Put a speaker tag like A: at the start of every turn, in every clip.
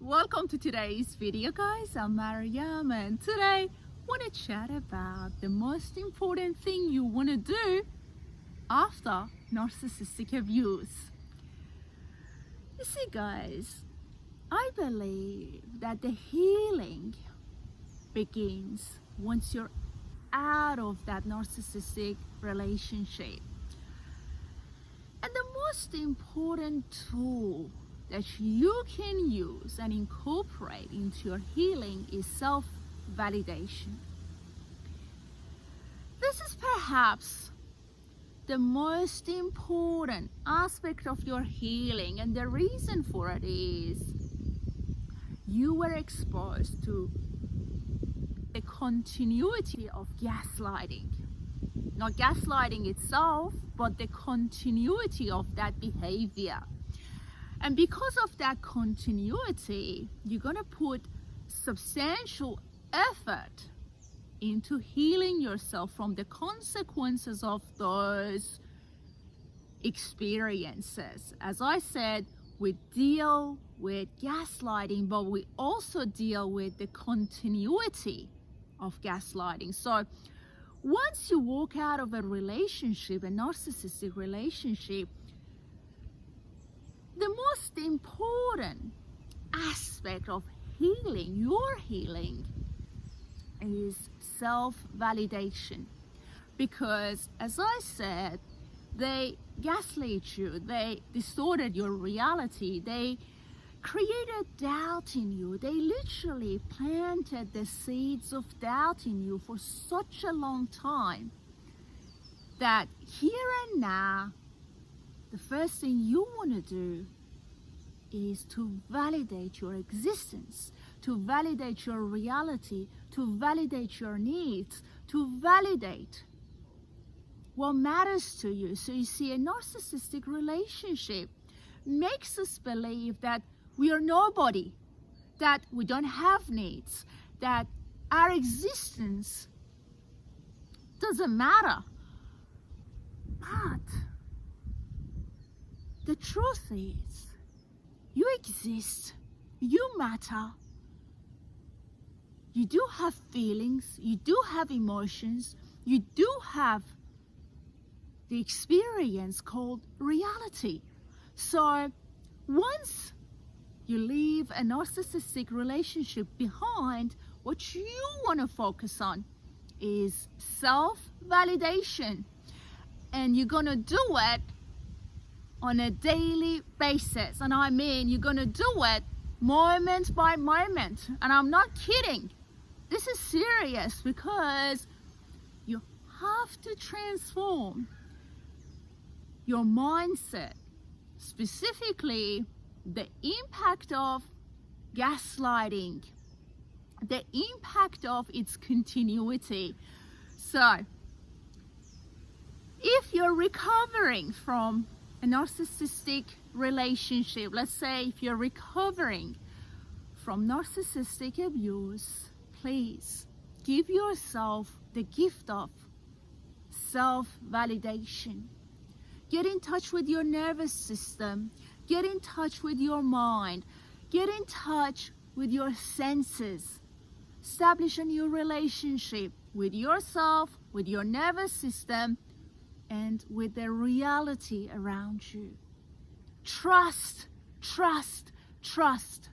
A: Welcome to today's video, guys. I'm Mariam, and today I want to chat about the most important thing you want to do after narcissistic abuse. You see, guys, I believe that the healing begins once you're out of that narcissistic relationship. And the most important tool that you can use and incorporate into your healing is self-validation. This is perhaps the most important aspect of your healing, and the reason for it is you were exposed to the continuity of gaslighting. Not gaslighting itself, but the continuity of that behavior. And because of that continuity, you're going to put substantial effort into healing yourself from the consequences of those experiences. As I said, we deal with gaslighting, but we also deal with the continuity of gaslighting. So once you walk out of a relationship, a narcissistic relationship, the most important aspect of healing, your healing, is self-validation. Because as I said, they gaslit you, they distorted your reality, they created doubt in you, they literally planted the seeds of doubt in you for such a long time that here and now, the first thing you want to do is to validate your existence, to validate your reality, to validate your needs, to validate what matters to you. So you see, a narcissistic relationship makes us believe that we are nobody, that we don't have needs, that our existence doesn't matter. But the truth is, you exist, you matter, you do have feelings, you do have emotions, you do have the experience called reality. So once you leave a narcissistic relationship behind, what you want to focus on is self-validation. And you're going to do it on a daily basis. And I mean, you're going to do it moment by moment. And I'm not kidding. This is serious, because you have to transform your mindset, specifically the impact of gaslighting, the impact of its continuity. So if you're recovering from a narcissistic relationship, let's say if you're recovering from narcissistic abuse, please give yourself the gift of self-validation. Get in touch with your nervous system, get in touch with your mind, get in touch with your senses. Establish a new relationship with yourself, with your nervous system, and with the reality around you. Trust, trust, trust.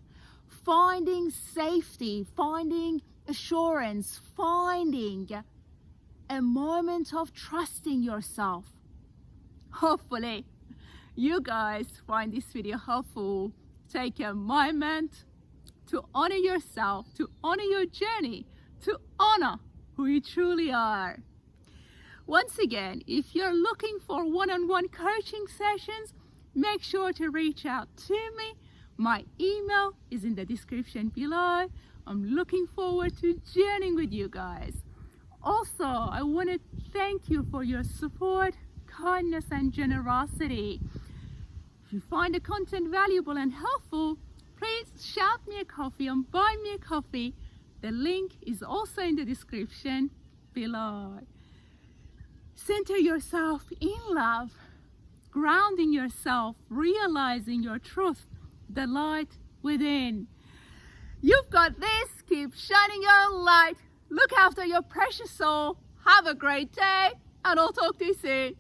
A: Finding safety, finding assurance, finding a moment of trusting yourself. Hopefully, you guys find this video helpful. Take a moment to honor yourself, to honor your journey, to honor who you truly are. Once again, if you're looking for one-on-one coaching sessions, make sure to reach out to me. My email is in the description below. I'm looking forward to journeying with you guys. Also, I want to thank you for your support, kindness, and generosity. If you find the content valuable and helpful, please shout me a coffee and buy me a coffee. The link is also in the description below. Center yourself in love, grounding yourself, realizing your truth, the light within. You've got this. Keep shining your light. Look after your precious soul. Have a great day, and I'll talk to you soon.